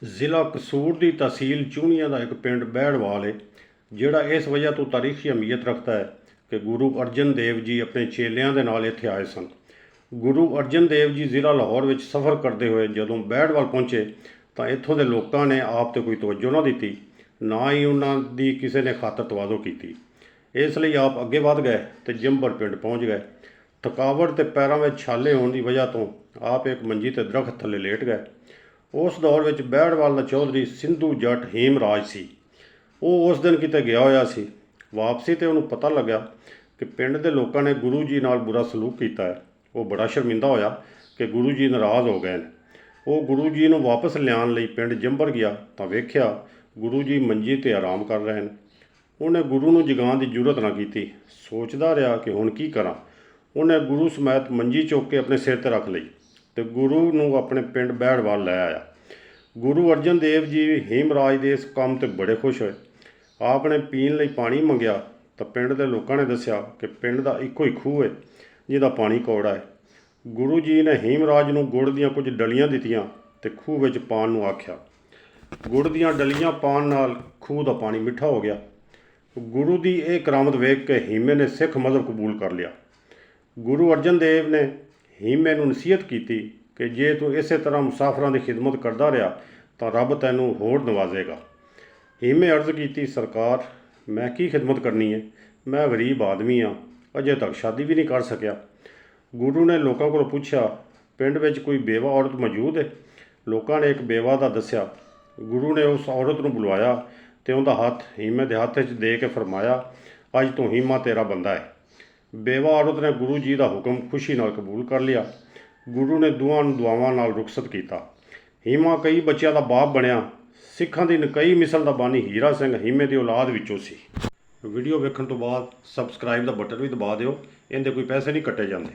ਜ਼ਿਲ੍ਹਾ ਕਸੂਰ ਦੀ ਤਹਿਸੀਲ ਚੂਹਣੀਆਂ ਦਾ ਇੱਕ ਪਿੰਡ ਬਹਿੜਵਾਲ ਹੈ, ਜਿਹੜਾ ਇਸ ਵਜ੍ਹਾ ਤੋਂ ਤਾਰੀਖੀ ਅਹਿਮੀਅਤ ਰੱਖਦਾ ਹੈ ਕਿ ਗੁਰੂ ਅਰਜਨ ਦੇਵ ਜੀ ਆਪਣੇ ਚੇਲਿਆਂ ਦੇ ਨਾਲ ਇੱਥੇ ਆਏ ਸਨ। ਗੁਰੂ ਅਰਜਨ ਦੇਵ ਜੀ ਜ਼ਿਲ੍ਹਾ ਲਾਹੌਰ ਵਿੱਚ ਸਫ਼ਰ ਕਰਦੇ ਹੋਏ ਜਦੋਂ ਬਹਿੜਵਾਲ ਪਹੁੰਚੇ ਤਾਂ ਇੱਥੋਂ ਦੇ ਲੋਕਾਂ ਨੇ ਆਪ 'ਤੇ ਕੋਈ ਤਵੱਜੋ ਨਾ ਦਿੱਤੀ, ਨਾ ਹੀ ਉਹਨਾਂ ਦੀ ਕਿਸੇ ਨੇ ਖਾਤਰ ਤਵਾਜ਼ੋ ਕੀਤੀ। ਇਸ ਲਈ ਆਪ ਅੱਗੇ ਵੱਧ ਗਏ ਅਤੇ ਜੰਬਲ ਪਿੰਡ ਪਹੁੰਚ ਗਏ। ਥਕਾਵਟ ਅਤੇ ਪੈਰਾਂ ਵਿੱਚ ਛਾਲੇ ਹੋਣ ਦੀ ਵਜ੍ਹਾ ਤੋਂ ਆਪ ਇੱਕ ਮੰਜੀ 'ਤੇ ਦਰਖਤ ਥੱਲੇ ਲੇਟ ਗਏ। ਉਸ ਦੌਰ ਵਿੱਚ ਬਹਿੜਵਾਲ ਦਾ ਚੌਧਰੀ ਸਿੰਧੂ ਜੱਟ ਹੀਮਰਾਜ ਸੀ। ਉਹ ਉਸ ਦਿਨ ਕਿਤੇ ਗਿਆ ਹੋਇਆ ਸੀ। ਵਾਪਸੀ 'ਤੇ ਉਹਨੂੰ ਪਤਾ ਲੱਗਿਆ ਕਿ ਪਿੰਡ ਦੇ ਲੋਕਾਂ ਨੇ ਗੁਰੂ ਜੀ ਨਾਲ ਬੁਰਾ ਸਲੂਕ ਕੀਤਾ ਹੈ। ਉਹ ਬੜਾ ਸ਼ਰਮਿੰਦਾ ਹੋਇਆ ਕਿ ਗੁਰੂ ਜੀ ਨਾਰਾਜ਼ ਹੋ ਗਏ ਨੇ। ਉਹ ਗੁਰੂ ਜੀ ਨੂੰ ਵਾਪਸ ਲਿਆਉਣ ਲਈ ਪਿੰਡ ਜੰਬਲ ਗਿਆ ਤਾਂ ਵੇਖਿਆ ਗੁਰੂ ਜੀ ਮੰਜੀ 'ਤੇ ਆਰਾਮ ਕਰ ਰਹੇ ਨੇ। ਉਹਨੇ ਗੁਰੂ ਨੂੰ ਜਗਾਉਣ ਦੀ ਜੁਰਤ ਨਾ ਕੀਤੀ। ਸੋਚਦਾ ਰਿਹਾ ਕਿ ਹੁਣ ਕੀ ਕਰਾਂ। ਉਹਨੇ ਗੁਰੂ ਸਮੇਤ ਮੰਜੀ ਚੁੱਕ ਕੇ ਆਪਣੇ ਸਿਰ 'ਤੇ ਰੱਖ ਲਈ ਅਤੇ ਗੁਰੂ ਨੂੰ ਆਪਣੇ ਪਿੰਡ ਬਹਿੜਵਾਲ ਲੈ ਆਇਆ। ਗੁਰੂ ਅਰਜਨ ਦੇਵ ਜੀ ਹੀਮਰਾਜ ਦੇ ਇਸ ਕੰਮ 'ਤੇ ਬੜੇ ਖੁਸ਼ ਹੋਏ। ਆਪ ਨੇ ਪੀਣ ਲਈ ਪਾਣੀ ਮੰਗਿਆ ਤਾਂ ਪਿੰਡ ਦੇ ਲੋਕਾਂ ਨੇ ਦੱਸਿਆ ਕਿ ਪਿੰਡ ਦਾ ਇੱਕੋ ਹੀ ਖੂਹ ਹੈ ਜਿਹਦਾ ਪਾਣੀ ਕੌੜਾ ਹੈ। ਗੁਰੂ ਜੀ ਨੇ ਹੀਮਰਾਜ ਨੂੰ ਗੁੜ ਦੀਆਂ ਕੁਝ ਡਲੀਆਂ ਦਿੱਤੀਆਂ ਅਤੇ ਖੂਹ ਵਿੱਚ ਪਾਉਣ ਨੂੰ ਆਖਿਆ। ਗੁੜ ਦੀਆਂ ਡਲੀਆਂ ਪਾਉਣ ਨਾਲ ਖੂਹ ਦਾ ਪਾਣੀ ਮਿੱਠਾ ਹੋ ਗਿਆ। ਗੁਰੂ ਦੀ ਇਹ ਕਰਾਮਤ ਵੇਖ ਕੇ ਹੀਮੇ ਨੇ ਸਿੱਖ ਮਜ਼ਹਬ ਕਬੂਲ ਕਰ ਲਿਆ। ਗੁਰੂ ਅਰਜਨ ਦੇਵ ਨੇ ਹੀਮੇ ਨੂੰ ਨਸੀਹਤ ਕੀਤੀ ਕਿ ਜੇ ਤੂੰ ਇਸੇ ਤਰ੍ਹਾਂ ਮੁਸਾਫਰਾਂ ਦੀ ਖਿਦਮਤ ਕਰਦਾ ਰਿਹਾ ਤਾਂ ਰੱਬ ਤੈਨੂੰ ਹੋਰ ਨਵਾਜ਼ੇਗਾ। ਹੀਮੇ ਅਰਜ਼ ਕੀਤੀ, ਸਰਕਾਰ, ਮੈਂ ਕੀ ਖਿਦਮਤ ਕਰਨੀ ਹੈ? ਮੈਂ ਗਰੀਬ ਆਦਮੀ ਹਾਂ, ਅਜੇ ਤੱਕ ਸ਼ਾਦੀ ਵੀ ਨਹੀਂ ਕਰ ਸਕਿਆ। ਗੁਰੂ ਨੇ ਲੋਕਾਂ ਕੋਲੋਂ ਪੁੱਛਿਆ, ਪਿੰਡ ਵਿੱਚ ਕੋਈ ਬੇਵਾ ਔਰਤ ਮੌਜੂਦ ਹੈ? ਲੋਕਾਂ ਨੇ ਇੱਕ ਬੇਵਾ ਦਾ ਦੱਸਿਆ। ਗੁਰੂ ਨੇ ਉਸ ਔਰਤ ਨੂੰ ਬੁਲਵਾਇਆ ਅਤੇ ਉਹਦਾ ਹੱਥ ਹੀਮੇ ਦੇ ਹੱਥ 'ਚ ਦੇ ਕੇ ਫਰਮਾਇਆ, ਅੱਜ ਤੋਂ ਹੀਮਾ ਤੇਰਾ ਬੰਦਾ ਹੈ। ਬੇਵਾ ਔਰਤ ਨੇ ਗੁਰੂ ਜੀ ਦਾ ਹੁਕਮ ਖੁਸ਼ੀ ਨਾਲ ਕਬੂਲ ਕਰ ਲਿਆ। ਗੁਰੂ ਨੇ ਦੋਵਾਂ ਨੂੰ ਦੁਆਵਾਂ ਨਾਲ ਰੁਖਸਤ ਕੀਤਾ। ਹੀਮਾ ਕਈ ਬੱਚਿਆਂ ਦਾ ਬਾਪ ਬਣਿਆ। ਸਿੱਖਾਂ ਦੀ ਨਕਈ ਮਿਸਲ ਦਾ ਬਾਨੀ ਹੀਰਾ ਸਿੰਘ ਹੀਮੇ ਦੀ ਔਲਾਦ ਵਿੱਚੋਂ ਸੀ। ਵੀਡੀਓ ਵੇਖਣ ਤੋਂ ਬਾਅਦ ਸਬਸਕ੍ਰਾਈਬ ਦਾ ਬਟਨ ਵੀ ਦਬਾ ਦਿਓ, ਇਹਦੇ ਕੋਈ ਪੈਸੇ ਨਹੀਂ ਕੱਟੇ ਜਾਂਦੇ।